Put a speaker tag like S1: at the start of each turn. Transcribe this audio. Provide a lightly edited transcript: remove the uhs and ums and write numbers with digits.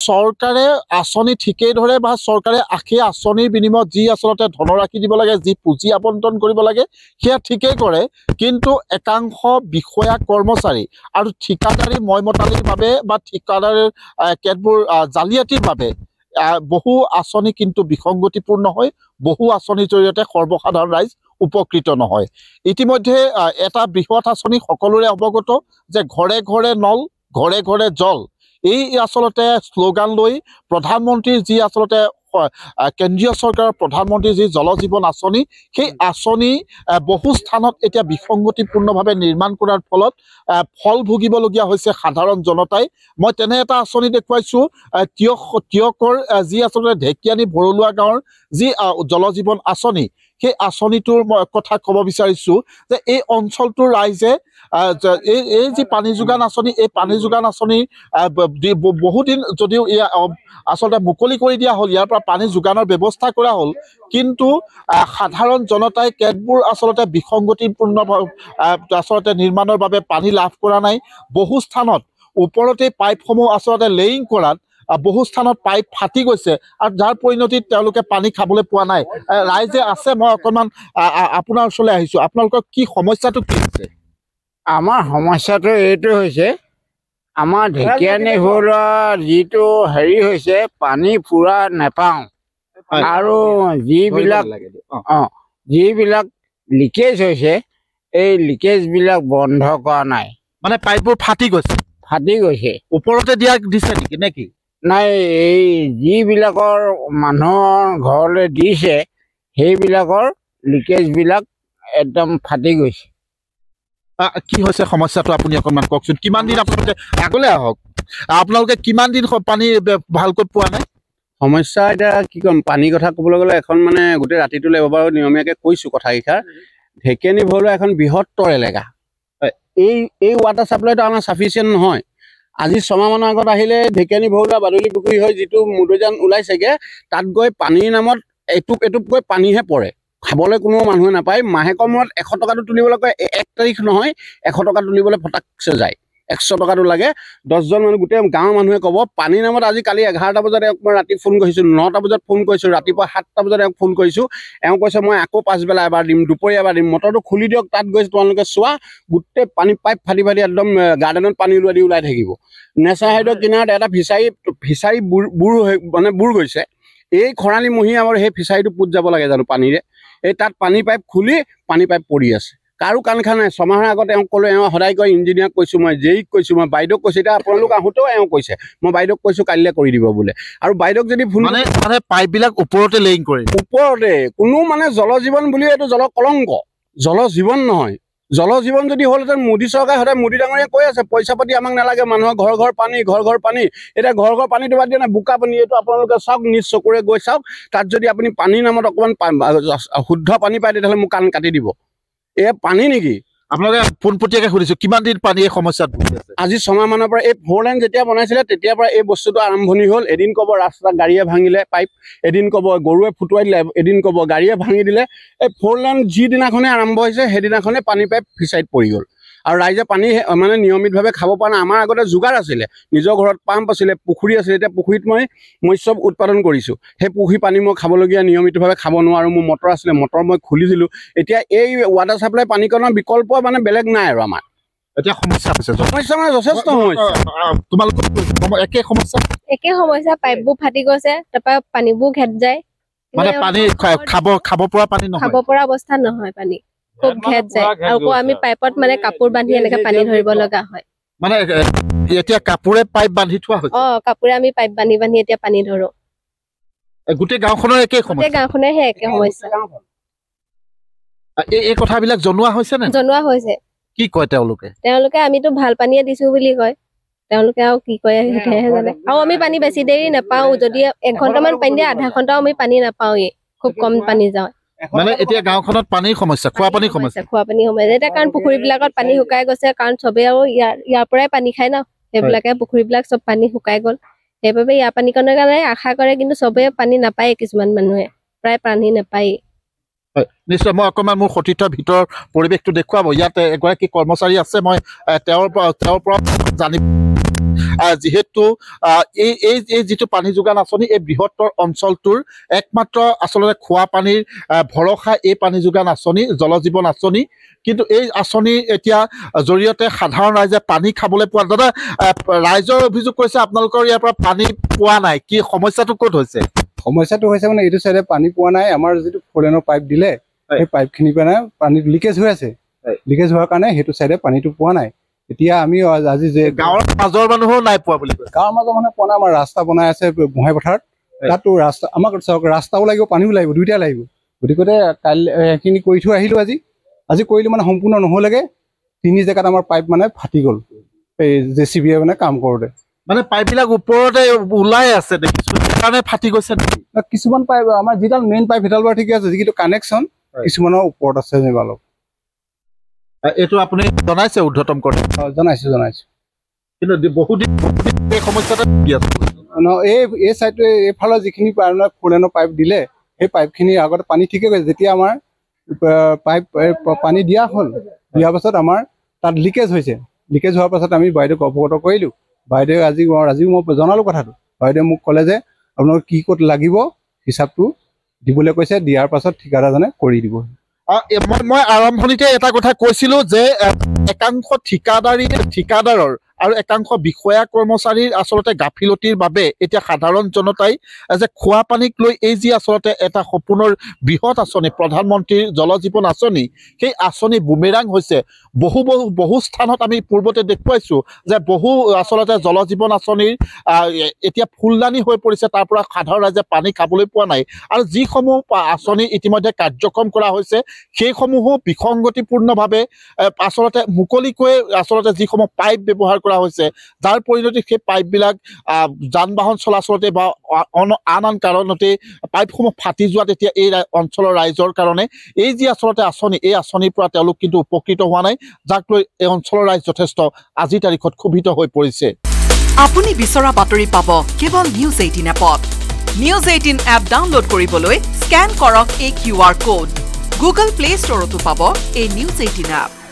S1: চৰকাৰে আঁচনি ঠিকেই ধৰে বা চৰকাৰে সেই আঁচনিৰ বিনিময়ত যি আচলতে ধনৰাশি দিব লাগে, যি পুঁজি আবণ্টন কৰিব লাগে সেয়া ঠিকেই কৰে, কিন্তু একাংশ বিষয়া কৰ্মচাৰী আৰু ঠিকাদাৰী ময়মতালিৰ বাবে বা ঠিকাদাৰীৰ কেতবোৰ জালিয়াতিৰ বাবে বহু আঁচনি কিন্তু বিসংগতিপূৰ্ণ হয়, বহু আঁচনিৰ জৰিয়তে সৰ্বসাধাৰণ ৰাইজ উপকৃত নহয়। ইতিমধ্যে এটা বৃহৎ আঁচনি সকলোৰে অৱগত যে ঘৰে ঘৰে নল, ঘৰে ঘৰে জল, এই আচলতে শ্লোগান লৈ প্ৰধানমন্ত্ৰীৰ যি আচলতে কেন্দ্ৰীয় চৰকাৰৰ প্ৰধানমন্ত্ৰীৰ যি জল জীৱন আঁচনি, সেই আঁচনি বহু স্থানত এতিয়া বিসংগতিপূৰ্ণভাৱে নিৰ্মাণ কৰাৰ ফলত ফল ভুগিবলগীয়া হৈছে সাধাৰণ জনতাই। মই তেনে এটা আঁচনি দেখুৱাইছোঁ, তিয়কৰ যি আচলতে ঢেকিয়ানী ভৰলুৱা গাঁৱৰ যি জল জীৱন আঁচনি, সেই আঁচনিটোৰ কথা ক'ব বিচাৰিছোঁ যে এই অঞ্চলটোৰ ৰাইজে এই যি পানী যোগান আঁচনি, এই পানী যোগান আঁচনি বহুদিন যদিও আচলতে মুকলি কৰি দিয়া হ'ল, ইয়াৰ পৰা পানী যোগানৰ ব্যৱস্থা কৰা হ'ল, কিন্তু সাধাৰণ জনতাই কেতবোৰ আচলতে বিসংগতিপূৰ্ণ আচলতে নিৰ্মাণৰ বাবে পানী লাভ কৰা নাই। বহু স্থানত ওপৰতে পাইপসমূহ আচলতে লেয়িং কৰাত বহু স্থানত পাইপ ফাটি গৈছে আৰু যাৰ পৰিণতিত তেওঁলোকে পানী খাবলৈ পোৱা নাই। ৰাইজে আছে, মই অকণমান আপোনাৰ ওচৰলৈ আহিছোঁ, আপোনালোকৰ কি সমস্যাটো কি হৈছে?
S2: আমাৰ সমস্যাটো এইটো হৈছে, আমাৰ ঢেকিয়ানী ভৰলুৱা যিটো হেৰি হৈছে, পানী পুৰা নাপাওঁ আৰু যিবিলাক লিকেজ হৈছে এই লিকেজবিলাক বন্ধ কৰা নাই।
S1: মানে পাইপবোৰ ফাটি গৈছে, ওপৰতে দিছে নেকি নে কি?
S2: নাই, এই যিবিলাকৰ মানুহৰ ঘৰলৈ দিছে সেইবিলাকৰ লিকেজবিলাক একদম ফাটি গৈছে।
S1: কি হৈছে সমস্যাটো আপুনি অকণমান কওকচোন। কিমান দিন আপোনালোকে আগলৈ আহক, আপোনালোকে কিমান দিন পানী ভালকৈ পোৱা নাই?
S3: সমস্যা এতিয়া কি ক'ম, পানীৰ কথা ক'বলৈ গ'লে এখন মানে গোটেই ৰাতিটো লাগিব বাৰু, নিয়মীয়াকৈ কৈছোঁ কথাকেইষাৰ। ঢেকিয়ানী ভৰলুৱা এখন বৃহত্তৰ এলেকা, এই ৱাটাৰ চাপ্লাইটো আমাৰ চাফিচিয়েণ্ট নহয়। আজি 6 মাহমানৰ আগত আহিলে ঢেকিয়ানী ভৰলুৱা বাদুলি পুখুৰী হৈ যিটো মুদৈজান ওলাইছেগৈ, তাত গৈ পানীৰ নামত এটুপ এটুপকৈ পানীহে পৰে, খাবলৈ কোনো মানুহে নাপায়। মাহেকৰ মূৰত 100 টকাটো তুলিবলৈ কয়, 1 তাৰিখ নহয় 100 টকা তুলিবলৈ ফটাকছে যায়, 100 টকাটো লাগে। 10জন মানুহ গোটেই গাঁৱৰ মানুহে ক'ব পানীৰ নামত। আজি কালি 11টা বজাত মই ৰাতি ফোন কৰিছোঁ, 9টা বজাত ফোন কৰিছোঁ, ৰাতিপুৱা 7টা বজাত ফোন কৰিছোঁ। কৈছে মই আকৌ পাছবেলা এবাৰ দিম, দুপৰীয়া এবাৰ দিম, মটৰটো খুলি দিয়ক, তাত গৈছে তোমালোকে চোৱা, গোটেই পানী পাইপ ফাটি একদম গাৰ্ডেনত পানী ওলাই থাকিব। নেচাৰ হাইডৰ কিনাৰত এটা ফিচাৰী বুৰ গৈছে। এই খৰালি মহীয়া আমাৰ সেই ফিচাৰীটো পুত যাব লাগে জানো পানীৰে? এই তাত পানী পাইপ খুলি পানী পাইপ পৰি আছে, কাৰো কাণ খা নাই। 6 মাহৰ আগত ক'লো, সদায় কয়, ইঞ্জিনিয়াৰক কৈছোঁ, মই জেইক কৈছোঁ, মই বাইদেউক কৈছোঁ। এতিয়া আপোনালোক আহোঁতেও কৈছে, মই বাইদেউক কৈছোঁ কাইলৈ কৰি দিব বোলে। আৰু বাইদেউক যদি ফোন
S1: মানে পাইপবিলাক ওপৰতে লেয়িং কৰে,
S3: ওপৰতে কোনো মানে জল জীৱন বুলি, এইটো জল কলংক, জল জীৱন নহয়। জল জীৱন যদি হ'লহেঁতেন, মোদী চৰকাৰে সদায় মোদী ডাঙৰীয়ে কৈ আছে পইচা পাতি আমাক নালাগে, মানুহৰ ঘৰ ঘৰ পানী, ঘৰ ঘৰ পানী। এতিয়া ঘৰ ঘৰ পানীটো বাদ দিয়া নাই, বোকা পানী। এইটো আপোনালোকে চাওক, নিজ চকুৰে গৈ চাওক, তাত যদি আপুনি পানীৰ নামত অকণমান শুদ্ধ পানী পায় তেতিয়াহ'লে মোক কাণ কাটি দিব। এই পানী নেকি?
S1: আপোনালোকে পোনপটীয়াকৈ সুধিছোঁ, কিমান দিন পানী এই সমস্যাত ভুগি আছে?
S3: আজি 6 মাহমানৰ পৰা। এই 4 লেন যেতিয়া বনাইছিলে তেতিয়াৰ পৰা এই বস্তুটো আৰম্ভণি হ'ল। এদিন ক'ব ৰাস্তা গাড়ীয়ে ভাঙিলে পাইপ, এদিন ক'ব গৰুৱে ফুটুৱাই দিলে, এদিন ক'ব গাড়ীয়ে ভাঙি দিলে। এই 4 লেন যিদিনাখনে আৰম্ভ হৈছে সেইদিনাখনে পানী পাইপ ফিচাৰীত পৰি গ'ল আৰু ৰাইজে পানী মানে নিয়মিতভাৱে খাব পৰা নাই। আমাৰ আগতে যোগাৰ আছিলে, নিজৰ ঘৰত পাম্প আছিলে, পুখুৰী আছিলে। এতিয়া পুখুৰীত মই মৎস্য উৎপাদন কৰিছোঁ, সেই পুখুৰী পানী মই খাবলগীয়া নিয়মিতভাৱে খাব নোৱাৰোঁ। মোৰ মটৰ আছিলে, মটৰ মই খুলি দিলোঁ। এতিয়া এই ৱাটাৰ চাপ্লাই পানীকৰণৰ বিকল্প মানে বেলেগ নাই আৰু আমাৰ।
S1: এতিয়া সমস্যা হৈছে,
S3: সমস্যা মানে যথেষ্ট সমস্যা।
S1: তোমালোকৰ একে সমস্যা,
S4: পাইপবোৰ ফাটি গৈছে, তাৰপৰা পানীবোৰ ঘেট যায়,
S1: মানে পানী খাব পৰা পানী নহয়,
S4: খাব পৰা অৱস্থা নহয়, পানী খুব ঘেট যায়। আৰু আমি পাইপত মানে কাপোৰ বান্ধি এনেকে পানী ধৰিব লগা হয়।
S1: মানে এতিয়া কাপোৰে পাইপ বান্ধি থোৱা হৈছে?
S4: কাপোৰে আমি পাইপ বান্ধি এতিয়া পানী ধৰো।
S1: গোটেই গাঁওখনৰ একে সমস্যা?
S4: গোটেই গাঁওখনে একে সমস্যা।
S1: এই কথাবিলাক জনোৱা হৈছে নে?
S4: জনোৱা হৈছে।
S1: কি কয় তেওঁলোকে?
S4: আমিতো ভাল পানীয়ে দিছো বুলি কয়, তেওঁলোকে আৰু কি কয় সেইটোহে জানে। আৰু আমি পানী বেছি দেৰি নাপাওঁ, যদি 1 ঘণ্টামান পানী দিয়ে, আধা ঘণ্টাও আমি পানী নাপাওঁৱেই, খুব কম পানী যাওঁ।
S1: মানে এতিয়া গাঁওখনত পানীৰ সমস্যা, খোৱা পানীৰ সমস্যা।
S4: এতিয়া কাৰণ পুখুৰীবিলাকত পানী শুকাই গৈছে, কাৰণ চবেই আৰু ইয়াৰ পৰাই পানী খায় ন, সেইবিলাকে পুখুৰীবিলাক চব পানী শুকাই গ'ল। সেইবাবে ইয়াৰ পানীকণৰ কাৰণে আশা কৰে, কিন্তু চবে পানী নাপায়। কিছুমান মানুহে প্ৰায় পানী নাপায়েই।
S1: নিশ্চয়, মই অকণমান মোৰ সতীৰ্থৰ ভিতৰৰ পৰিৱেশটো দেখুৱাব। ইয়াত এগৰাকী কৰ্মচাৰী আছে, মই তেওঁৰ পৰা জানিব। যিহেতু এই যিটো পানী যোগান আঁচনি এই বৃহত্তৰ অঞ্চলটোৰ একমাত্ৰ আচলতে খোৱা পানীৰ ভৰসা এই পানী যোগান আঁচনি জল জীৱন আঁচনি কিন্তু এই আঁচনিৰ এতিয়া জৰিয়তে সাধাৰণ ৰাইজে পানী খাবলৈ পোৱা দাদা ৰাইজৰ অভিযোগ কৰিছে আপোনালোকৰ ইয়াৰ পৰা পানী পোৱা নাই কি সমস্যাটো ক'ত হৈছে
S5: সমস্যাটো হৈছে মানে এইটো চাইডে পানী পোৱা নাই আমাৰ যিটো ফ'ৰেনৰ পাইপ দিলে সেই পাইপখিনিৰ পৰা পানী লিকেজ হৈ আছে লিকেজ হোৱাৰ কাৰণে সেইটো চাইডে পানীটো পোৱা নাই এতিয়া আমি আজি যে
S1: গাঁৱৰ মাজৰ মানুহো নাই পোৱা বুলি কয়
S5: গাঁৱৰ মাজৰ মানুহে পোৱা নাই আমাৰ ৰাস্তা বনাই আছে গোহাঁই পথাৰত তাতো ৰাস্তা আমাক ৰাস্তাও লাগিব পানীও লাগিব দুইটা লাগিব গতিকে কাইলৈ সেইখিনি কৰি থৈ আহিলোঁ আজি কৰিলোঁ মানে সম্পূৰ্ণ নহ'লেগে 3 জেগাত আমাৰ পাইপ মানে ফাটি গ'ল এই JCBয়ে মানে কাম কৰোঁতে
S1: মানে পাইপবিলাক ওপৰতে ওলাই আছে দেখিছোঁ সেইকাৰণে ফাটি গৈছে নেকি
S5: কিছুমান পাইপ আমাৰ যিডাল মেইন পাইপ সেইডাল বাৰু ঠিকে আছে যিটো কানেকশ্যন কিছুমানৰ ওপৰত আছে যেনিবা অলপ
S1: এইটো আপুনি জনাইছে ঊৰ্ধ্বতম কৰে
S5: জনাইছোঁ
S1: কিন্তু বহুদিন এই সমস্যাটো
S5: এই চাইডটোৱে এইফালৰ যিখিনি ফ'ৰেনৰ পাইপ দিলে সেই পাইপখিনি আগতে পানী ঠিকে গৈছে যেতিয়া আমাৰ পাইপ পানী দিয়া হ'ল দিয়াৰ পাছত আমাৰ তাত লিকেজ হৈছে লিকেজ হোৱাৰ পাছত আমি বাইদেউক অৱগত কৰিলোঁ বাইদেৱে আজিও মই জনালোঁ কথাটো বাইদেৱে মোক ক'লে যে আপোনালোকৰ কি ক'ত লাগিব হিচাপটো দিবলৈ কৈছে দিয়াৰ পাছত ঠিকাদাৰজনে কৰি দিব
S1: মই আৰম্ভণিতে এটা কথা কৈছিলোঁ যে একাংশ ঠিকাদাৰৰ আৰু একাংশ বিষয়া কৰ্মচাৰীৰ আচলতে গাফিলতিৰ বাবে এতিয়া সাধাৰণ জনতাই যে খোৱা পানীক লৈ এই যি আচলতে এটা সপোনৰ বৃহৎ আঁচনি প্ৰধানমন্ত্ৰীৰ জল জীৱন আঁচনি সেই আঁচনি বুমেৰাং হৈছে বহু স্থানত আমি পূৰ্বতে দেখুৱাইছোঁ যে বহু আচলতে জল জীৱন আঁচনিৰ এতিয়া ফুলদানি হৈ পৰিছে তাৰ পৰা সাধাৰণ ৰাইজে পানী খাবলৈ পোৱা নাই আৰু যিসমূহ আঁচনি ইতিমধ্যে কাৰ্যক্ৰম কৰা হৈছে সেইসমূহো বিসংগতিপূৰ্ণভাৱে আচলতে মুকলিকৈ আচলতে যিসমূহ পাইপ ব্যৱহাৰ কৰা হৈছে যাৰ পৰিণতি সেই পাইপবিলাক যান বাহন চলাচলতে বা আন কাৰণতে পাইপসমূহ ফাটি যোৱাত এতিয়া এই অঞ্চলৰ ৰাইজৰ কাৰণে এই যি আচলতে আঁচনি এই আঁচনিৰ পৰা তেওঁলোক কিন্তু উপকৃত হোৱা নাই যাক লৈ এই অঞ্চলৰ ৰাইজ যথেষ্ট আজিৰ তাৰিখত ক্ষোভিত হৈ পৰিছে
S6: আপুনি বিচৰা বাতৰি পাব কেৱল নিউজ 18 এপত নিউজ 18 এপ ডাউনলোড কৰিবলৈ স্কেন কৰক এই QR কোড গুগল প্লে ষ্টৰতো পাব এই নিউজ 18 এপ